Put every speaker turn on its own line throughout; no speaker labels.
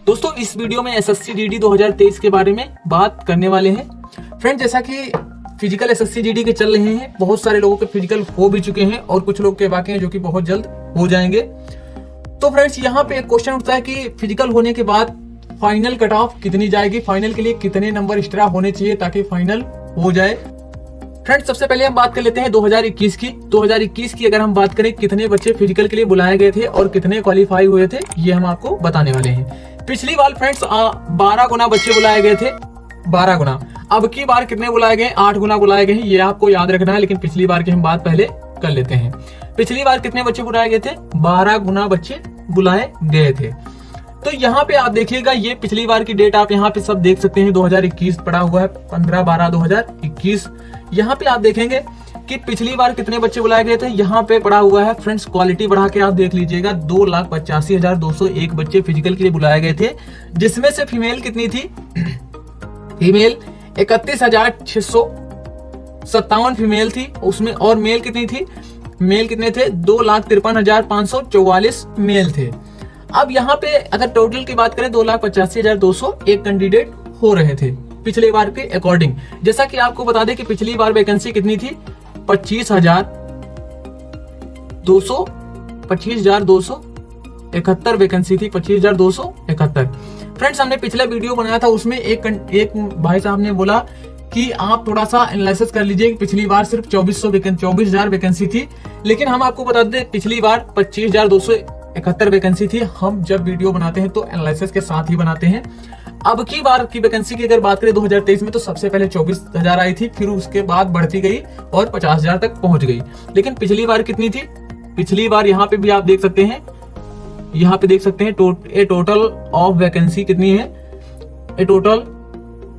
दोस्तों इस वीडियो में एसएससी जीडी 2023 के बारे में बात करने वाले हैं। फ्रेंड, जैसा कि फिजिकल एसएससी जीडी के चल रहे हैं, बहुत सारे लोगों के फिजिकल हो भी चुके हैं और कुछ लोग के बाकी हैं जो कि बहुत जल्द हो जाएंगे। तो फ्रेंड्स, यहाँ पे एक क्वेश्चन उठता है कि फिजिकल होने के बाद फाइनल कट ऑफ कितनी जाएगी, फाइनल के लिए कितने नंबर एक्स्ट्रा होने चाहिए ताकि फाइनल हो जाए। फ्रेंड्स, सबसे पहले हम बात कर लेते हैं 2021 की। 2021 की अगर हम बात करें कितने बच्चे फिजिकल के लिए बुलाए गए थे और कितने क्वालिफाई हुए थे, ये हम आपको बताने वाले हैं। पिछली बार फ्रेंड्स 12 गुना बच्चे बुलाए गए थे, 12 गुना। अब की बार कितने बुलाए गए? 8 गुना बुलाए गए हैं। ये आपको याद रखना है, लेकिन पिछली बार की हम बात पहले कर लेते हैं। पिछली बार कितने बच्चे बुलाए गए थे? 12 गुना बच्चे बुलाए गए थे। तो यहाँ पे आप देखिएगा, ये पिछली बार की डेट आप यहाँ पे सब देख सकते हैं। 2021 पड़ा हुआ है, 15/12/2021। यहाँ पे आप देखेंगे कि पिछली बार कितने बच्चे बुलाए गए थे। यहाँ पे पड़ा हुआ है फ्रेंड्स, क्वालिटी बढ़ा के आप देख लीजिएगा, 2,85,201 बच्चे फिजिकल के लिए बुलाए गए थे, जिसमें से फीमेल कितनी थी? फीमेल 31,657 फीमेल थी उसमें, और मेल कितनी थी? मेल कितने थे? 2,53,544 मेल थे। अब यहाँ पे अगर टोटल की बात करें, 2,85,201 कैंडिडेट हो रहे थे पिछले बार के अकॉर्डिंग। जैसा कि आपको बता दें कि पिछली बार वैकेंसी कितनी थी? 25,271 वैकेंसी थी, 25,271। फ्रेंड्स, हमने पिछला वीडियो बनाया था, उसमें एक भाई साहब ने बोला कि आप थोड़ा सा एनालिसिस कर लीजिए कि पिछली बार सिर्फ 24,000 वैकेंसी थी, लेकिन हम आपको बता दें पिछली बार 25,271 वैकेंसी थी। हम जब वीडियो बनाते हैं तो एनालिसिस के साथ ही बनाते हैं। अब की बार की वैकेंसी की अगर बात करें 2023 में, तो सबसे पहले 24,000 आई थी, फिर उसके बाद बढ़ती गई और 50,000 तक पहुंच गई। लेकिन पिछली बार कितनी थी? पिछली बार यहाँ पे भी आप देख सकते हैं, यहाँ पे देख सकते हैं टोटल ऑफ वैकेंसी कितनी है? ए टोटल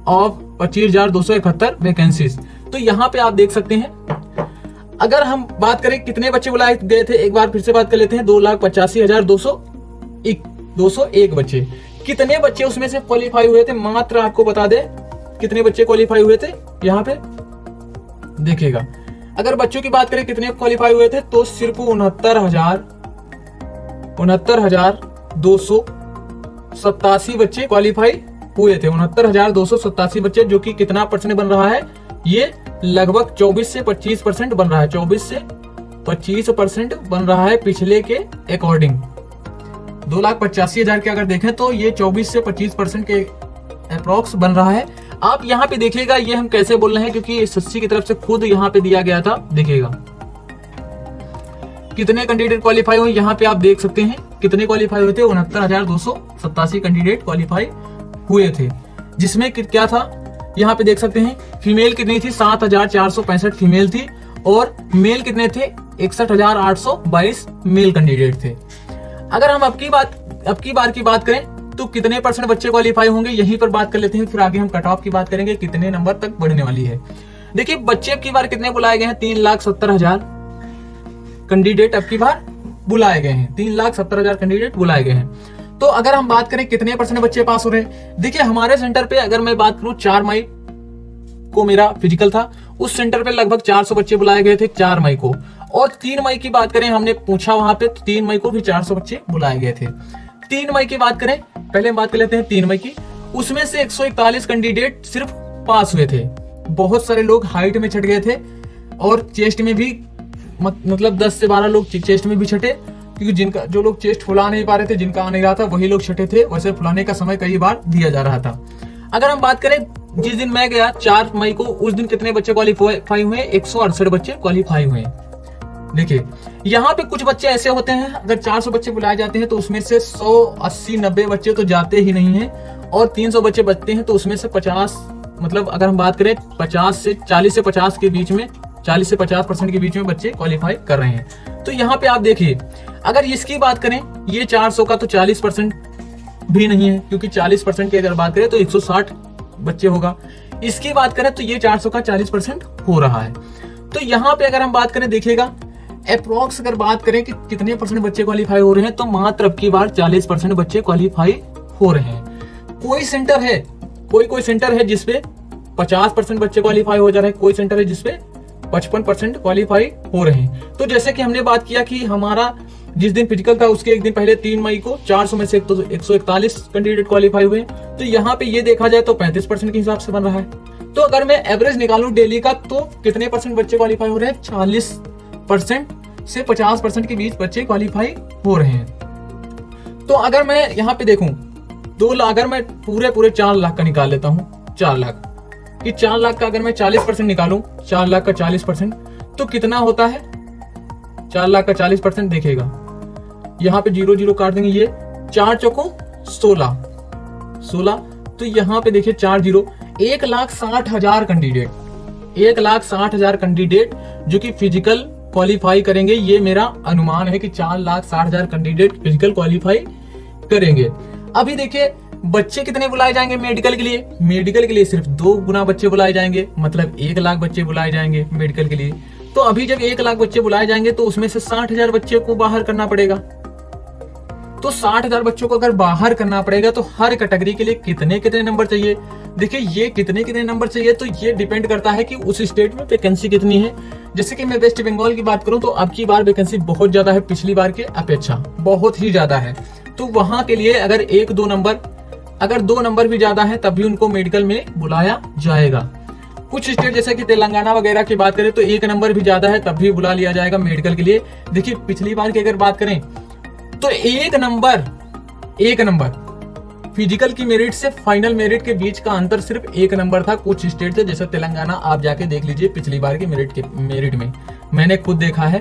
ऑफ 25,271 वैकेंसीज। तो यहाँ पे आप देख सकते हैं, अगर हम बात करें कितने बच्चे बुलाए गए थे, एक बार फिर से बात कर लेते हैं। 2,85,201 बच्चे। कितने बच्चे उसमें से क्वालिफाई हुए थे? मात्र आपको बता दे कितने बच्चे क्वालिफाई हुए थे। यहाँ पे देखिएगा, अगर बच्चों की बात करें कितने क्वालिफाई हुए थे, तो सिर्फ 69,287 बच्चे क्वालिफाई हुए थे। 69,287 बच्चे, जो कि कितना परसेंट बन रहा है? ये लगभग 24 से 25% बन रहा है। 24 से 25% बन रहा है पिछले के अकॉर्डिंग। 2,85,000 के अगर देखें तो ये 24 से 25% के अप्रोक्स बन रहा है। आप यहाँ पे देखिएगा, ये हम कैसे बोल रहे हैं, क्योंकि एसएससी की तरफ से खुद यहाँ पे दिया गया था। देखिएगा कितने कैंडिडेट क्वालिफाई हुए, यहाँ पे आप देख सकते हैं कितने क्वालिफाई हुए थे। 69,287 कैंडिडेट क्वालिफाई हुए थे, जिसमें क्या था यहाँ पे देख सकते हैं। फीमेल कितनी थी? 7,465 फीमेल थी, और मेल कितने थे? 61,822 मेल कैंडिडेट थे। अगर हम अब की बार की बात करें तो कितने परसेंट बच्चे क्वालिफाई होंगे, यहीं पर बात कर लेते हैं। फिर आगे हम कट ऑफ की बात करेंगे, कितने नंबर तक बढ़ने वाली है। देखिए, बच्चे अब की बार कितने बुलाए गए हैं? 3,70,000 कैंडिडेट अब की बार बुलाए गए हैं। 3,70,000 कैंडिडेट बुलाए गए हैं। तो अगर हम बात करें कितने परसेंट बच्चे पास हो रहे हैं, देखिए हमारे सेंटर पे अगर मैं बात करूं, 4 मई को मेरा फिजिकल था, उस सेंटर पे लगभग 400 बच्चे बुलाए गए थे 4 मई को। और 3 मई की बात करें, हमने पूछा वहां पे, तो 3 मई को भी 400 बच्चे बुलाए गए थे। 3 मई की बात करें, पहले हम बात कर लेते हैं 3 मई की। उसमें से 141 कैंडिडेट सिर्फ पास हुए थे। बहुत सारे लोग हाइट में छट गए थे, और चेस्ट में भी मतलब 10 से 12 लोग चेस्ट में भी छटे, क्योंकि जो लोग चेस्ट फुला नहीं पा रहे थे, जिनका आ नहीं रहा था, वही लोग छटे थे। वैसे फुलाने का समय कई बार दिया जा रहा था। अगर हम बात करें जिस दिन मैं गया 4 मई को, उस दिन कितने बच्चे क्वालिफाई हुए? 168 बच्चे क्वालिफाई हुए। देखिए, यहाँ पे कुछ बच्चे ऐसे होते हैं, अगर 400 बच्चे बुलाए जाते हैं तो उसमें से 180-90 बच्चे तो जाते ही नहीं हैं, और 300 बच्चे बचते हैं, तो उसमें से 50, मतलब अगर हम बात करें 40 से 50 के बीच में, 40 से 50% के बीच में बच्चे क्वालिफाई कर रहे हैं। तो यहाँ पे आप देखिए, अगर इसकी बात करें, ये 400 का तो 40% भी नहीं है, क्योंकि 40% की अगर बात करें तो 160 बच्चे होगा। इसकी बात करें तो ये 400 का 40% हो रहा है। तो यहाँ पे अगर हम बात करें, देखिएगा अप्रोक्स अगर बात करें कि कितने परसेंट बच्चे क्वालिफाई हो रहे हैं, तो मात्र अब की बार 40% बच्चे क्वालिफाई हो रहे हैं। कोई सेंटर है, कोई सेंटर है जिसपे 50% बच्चे क्वालिफाई हो जा रहे हैं, कोई सेंटर है जिसपे 55% क्वालिफाई हो रहे हैं। तो जैसे कि हमने बात किया कि हमारा जिस दिन फिजिकल था उसके एक दिन पहले 3 मई को 400 में से 141 कैंडिडेट क्वालिफाई हुए। तो यहाँ पे ये देखा जाए तो 35% के हिसाब से बन रहा है। तो अगर मैं एवरेज निकालूं डेली का तो कितने परसेंट बच्चे क्वालिफाई हो रहे हैं? 40% से 50% के बीच बच्चे क्वालिफाई हो रहे हैं। तो अगर मैं यहाँ पे देखूं 2 लाख, अगर मैं पूरे 4 लाख का निकाल लेता हूँ, 4 लाख कि 4 लाख का अगर मैं 40% निकालूं, 4 लाख का 40% तो कितना होता है? 4 लाख का 40% देखेगा, यहाँ पे 0 0 काट देंगे, ये 4 चौको 16, तो यहाँ पे देखिए 4 0, 1,60,000 कैंडिडेट, 1,60,000 कैंडिडेट जो कि फिजिकल क्वालिफाई करेंगे। ये मेरा अनुमान है कि 4,60,000 कैंडिडेट फिजिकल क्वालिफाई करेंगे। अभी देखिए बच्चे कितने बुलाए जाएंगे मेडिकल के लिए? मेडिकल के लिए सिर्फ 2 गुना बच्चे बुलाए जाएंगे, मतलब 1 लाख बच्चे बुलाए जाएंगे मेडिकल के लिए। तो अभी जब 1 लाख बच्चे बुलाए जाएंगे तो उसमें से 60,000 बच्चे को बाहर करना पड़ेगा। तो 60,000 बच्चों को अगर बाहर करना पड़ेगा तो हर कैटेगरी के लिए कितने कितने नंबर चाहिए? देखिए ये कितने कितने नंबर चाहिए तो ये डिपेंड करता है कि उस स्टेट में वैकेंसी कितनी है। जैसे कि मैं वेस्ट बंगाल की बात करूं तो अब की बार वैकेंसी बहुत ज्यादा है, पिछली बार के अपेक्षा बहुत ही ज्यादा है। तो वहां के लिए अगर 1-2 नंबर, अगर 2 नंबर भी ज्यादा है तब भी उनको मेडिकल में बुलाया जाएगा। कुछ स्टेट जैसे कि तेलंगाना वगैरह की बात करें तो 1 नंबर भी ज्यादा है तब भी बुला लिया जाएगा मेडिकल के लिए। देखिए पिछली बार की अगर बात करें तो 1 नंबर फिजिकल की मेरिट से फाइनल मेरिट के बीच का अंतर सिर्फ 1 नंबर था। कुछ स्टेट थे जैसे तेलंगाना, आप जाके देख लीजिए पिछली बार के मेरिट में, मैंने खुद देखा है।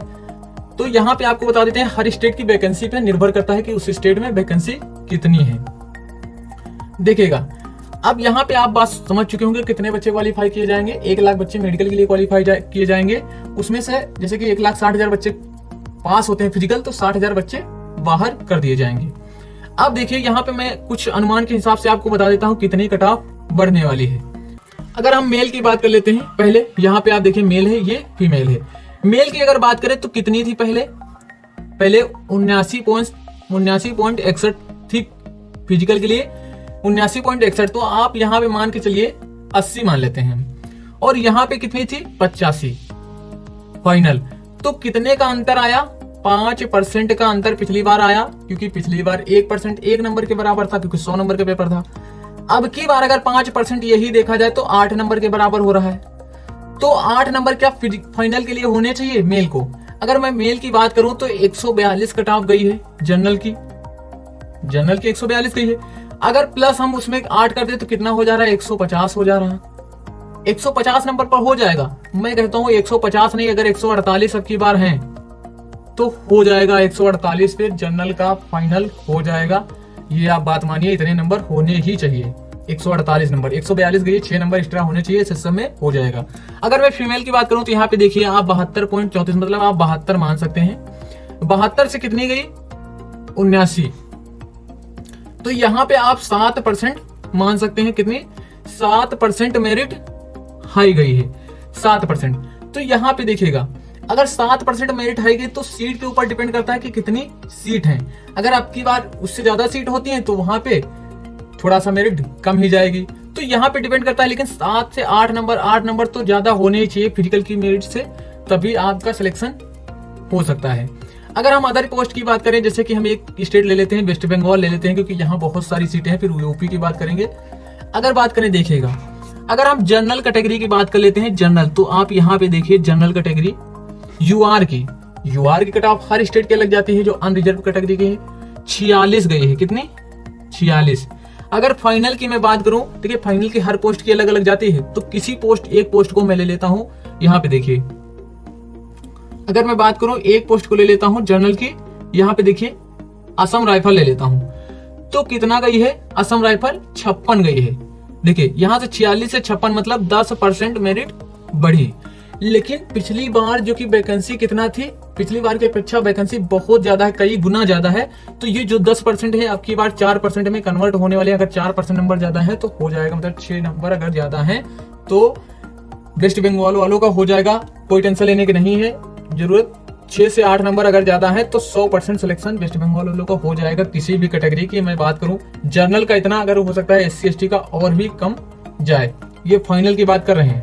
तो यहाँ पे आपको बता देते हैं हर स्टेट की वैकेंसी पे निर्भर करता है कि उस स्टेट में वैकेंसी कितनी है। देखिएगा अब यहाँ पे आप बात समझ चुके होंगे कितने बच्चे क्वालिफाई किए जाएंगे। 1 लाख बच्चे मेडिकल के लिए क्वालिफाई किए जाएंगे, उसमें से जैसे कि 1,60,000 बच्चे पास होते हैं फिजिकल, तो 60,000 बच्चे बाहर कर दिए जाएंगे। अब देखिए यहाँ पे मैं कुछ अनुमान के हिसाब से आपको बता देता हूँ कितनी कट ऑफ बढ़ने वाली है। अगर हम मेल की बात कर लेते हैं पहले, यहाँ पे आप देखिए मेल है, ये फीमेल है। मेल की अगर बात करें तो कितनी थी पहले 79.61 थी फिजिकल के लिए, 79.61। तो आप यहाँ पे मान के चलिए 80 मान लेते हैं, और यहाँ पे कितनी थी 85 फाइनल। तो कितने का अंतर आया? 5% का अंतर पिछली बार आया, क्योंकि पिछली बार 1% 1 नंबर के बराबर था, क्योंकि 100 नंबर का पेपर था। अब की बार अगर 5% यही देखा जाए तो 8 नंबर के बराबर हो रहा है। तो 8 नंबर क्या फाइनल के लिए होने चाहिए मेल को? अगर मैं मेल की बात करूं तो 142 कट ऑफ गई है जनरल की 142 गई है। अगर प्लस हम उसमें 8 कर दे तो कितना हो जा रहा है? 150 हो जा रहा है। 150 नंबर पर हो जाएगा। मैं कहता हूं 150 नहीं, अगर 148 अब की बार है तो हो जाएगा 148 पे जनरल का फाइनल हो जाएगा। ये आप बात मानिए, इतने नंबर होने ही चाहिए। 148 नंबर, 142 गई, 6 नंबर एक्स्ट्रा होने चाहिए, इस समय हो जाएगा। अगर मैं फीमेल की बात करूं तो यहाँ पे देखिए आप 72.34, मतलब आप 72 मान सकते हैं। 72 से कितनी गई? 79। तो यहाँ पे आप 7% मान सकते हैं। कितनी? 7% मेरिट हाई गई है, 7%। तो यहाँ पे देखिएगा अगर 7% मेरिट हाई गई तो सीट के ऊपर डिपेंड करता है कि कितनी सीट है। अगर आपकी बार उससे ज्यादा सीट होती है तो वहां पे थोड़ा सा मेरिट कम ही जाएगी। तो यहाँ पे डिपेंड करता है, लेकिन 7 से 8 नंबर तो ज्यादा होने ही चाहिए फिजिकल की मेरिट से, तभी आपका सिलेक्शन हो सकता है। अगर हम अदर पोस्ट की बात करें, जैसे कि हम एक स्टेट ले लेते हैं, वेस्ट बंगाल ले लेते हैं, क्योंकि यहाँ बहुत सारी सीटें हैं, फिर यूपी की बात करेंगे। अगर बात करें, देखिएगा अगर हम जनरल कैटेगरी की बात कर लेते हैं, जनरल, तो आप यहाँ पे देखिए जनरल कैटेगरी यूआर की कट ऑफ हर स्टेट के लग जाती है, जो अनरिजर्व कैटेगरी की है 46 गई है। कितनी? 46। अगर फाइनल की मैं बात करूं, देखिए फाइनल की हर पोस्ट की अलग अलग जाती है, तो किसी एक पोस्ट को मैं ले लेता हूं। यहाँ पे देखिए अगर मैं बात करूं एक पोस्ट को ले लेता हूं जनरल की, यहाँ पे देखिए असम राइफल ले लेता हूं, तो कितना गई है? असम राइफल 56 गई है। देखिए यहाँ से 46 से 56 मतलब 10% मेरिट बढ़ी। लेकिन पिछली बार जो कि वैकेंसी कितना थी, पिछली बार की अपेक्षा वैकेंसी बहुत ज्यादा है, कई गुना ज्यादा है। तो ये जो 10% है आपकी बार 4% में कन्वर्ट होने वाले। अगर 4% नंबर ज्यादा है तो हो जाएगा, मतलब 6 नंबर अगर ज्यादा है तो वेस्ट बंगाल वालों का हो जाएगा, कोई टेंशन लेने की नहीं है जरूरत। 6 से 8 नंबर अगर ज्यादा है तो 100% सिलेक्शन वेस्ट बंगाल वालों का हो जाएगा। किसी भी कैटेगरी की मैं बात करूं, जनरल का इतना, अगर हो सकता है SC ST का और भी कम जाए। ये फाइनल की बात कर रहे हैं।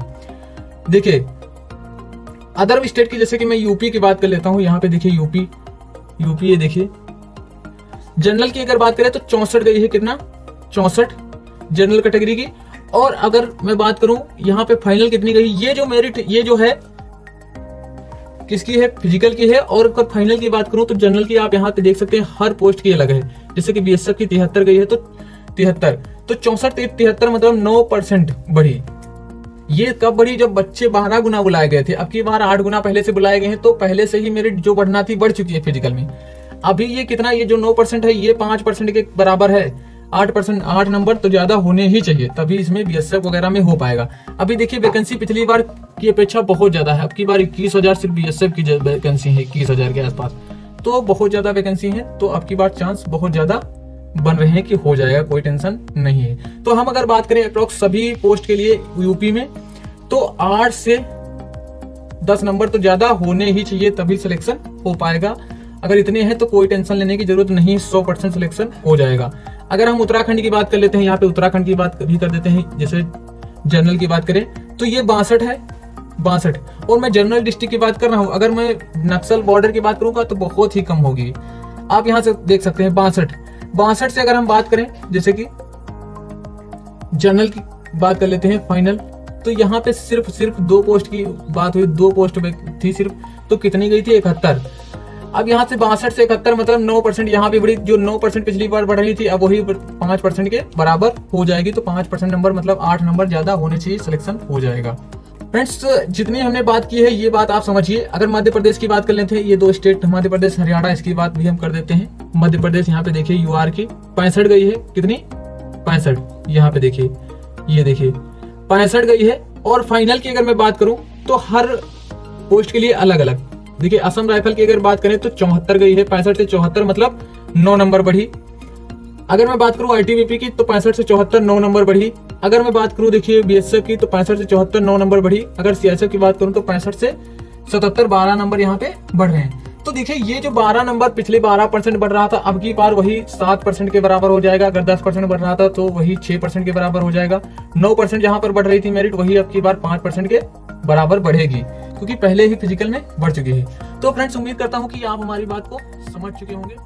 देखिए अदर स्टेट की, जैसे कि मैं यूपी की बात कर लेता हूं, यहाँ पे देखिए यूपी, ये देखिए। जनरल की अगर बात करें तो 64 गई है, कितना 64 जनरल कैटेगरी की। और अगर मैं बात करूं यहाँ पे फाइनल कितनी गई, ये जो मेरिट ये जो है किसकी है, फिजिकल की है। और अगर फाइनल की बात करूं तो जनरल की आप यहाँ पे देख सकते हैं हर पोस्ट की अलग है। जैसे कि बीएसएफ की 73 गई है तो 73, तो 64 73 मतलब 9% बढ़ी। ये कब बढ़ी, जब बच्चे 12 गुना बुलाए गए थे, अब की बार 8 गुना पहले से बुलाए गए हैं, तो पहले से ही मेरिट जो बढ़ना थी बढ़ चुकी है फिजिकल में। अभी ये कितना, ये जो 9% है ये 5% के बराबर है। 8%, 8 नंबर तो ज्यादा होने ही चाहिए, तभी इसमें बीएसएफ वगैरह में हो पाएगा। अभी देखिए वैकेंसी पिछली बार की अपेक्षा बहुत ज्यादा है। अब की बार 21,000 सिर्फ बीएसएफ की वैकेंसी है, 21,000 के आसपास, तो बहुत ज्यादा वैकेंसी है। तो अब की बार चांस बहुत ज्यादा बन रहे हैं कि हो जाएगा, कोई टेंशन नहीं है। तो हम अगर बात करें अप्रोक्स सभी पोस्ट के लिए यूपी में, तो 8 से 10 नंबर तो ज्यादा होने ही चाहिए, तभी सिलेक्शन हो पाएगा। अगर इतने हैं तो कोई टेंशन लेने की जरूरत नहीं, 100% सिलेक्शन हो जाएगा। अगर हम उत्तराखंड की बात कर लेते हैं, यहाँ पे उत्तराखंड की बात भी कर देते हैं। जैसे जनरल की बात करें तो ये 62 है, 62। और मैं जनरल डिस्ट्रिक्ट की बात कर रहा हूँ। अगर मैं नक्सल बॉर्डर की बात करूंगा तो बहुत ही कम होगी। आप यहाँ से देख सकते हैं 62 से अगर हम बात करें, जैसे कि जनरल की बात कर लेते हैं फाइनल, तो यहाँ पे सिर्फ 2 पोस्ट की बात हुई, 2 पोस्ट थी सिर्फ, तो कितनी गई थी 71। अब यहाँ से 62 से 71 मतलब 9% यहाँ पे बढ़ी। जो 9% पिछली बार बढ़ रही थी अब वही 5% के बराबर हो जाएगी। तो 5% नंबर मतलब 8 नंबर ज्यादा होने चाहिए, सिलेक्शन हो जाएगा। फ्रेंड्स जितनी हमने बात की है ये बात आप समझिए। अगर मध्य प्रदेश की बात कर लेते हैं, ये 2 स्टेट मध्य प्रदेश हरियाणा, इसकी बात भी हम कर देते हैं। मध्य प्रदेश यहाँ पे देखिए यूआर की 65 गई है, कितनी 65, यहाँ पे देखिए, ये देखिए 65 गई है। और फाइनल की अगर मैं बात करूं तो हर पोस्ट के लिए अलग अलग। देखिए असम राइफल की अगर बात करें तो 74 गई है, 65 से 74 मतलब 9 नंबर बढ़ी। अगर मैं बात करूं आईटीबीपी की तो 65 से 74 9 नंबर बढ़ी। अगर मैं बात करूं देखिए बीएसएफ की तो 65 से 74 9 नंबर बढ़ी। अगर सीएसएफ की बात करूं तो 65 से 77 12 नंबर यहाँ पे बढ़ रहे हैं। तो देखिए ये जो 12 नंबर पिछले 12% बढ़ रहा था, अब की बार वही 7% के बराबर हो जाएगा। अगर 10% बढ़ रहा था तो वही 6% के बराबर हो जाएगा। 9% जहां पर बढ़ रही थी मेरिट, वही अब की बार 5% के बराबर बढ़ेगी, क्योंकि पहले ही फिजिकल में बढ़ चुकी है। तो फ्रेंड्स उम्मीद करता हूं कि आप हमारी बात को समझ चुके होंगे।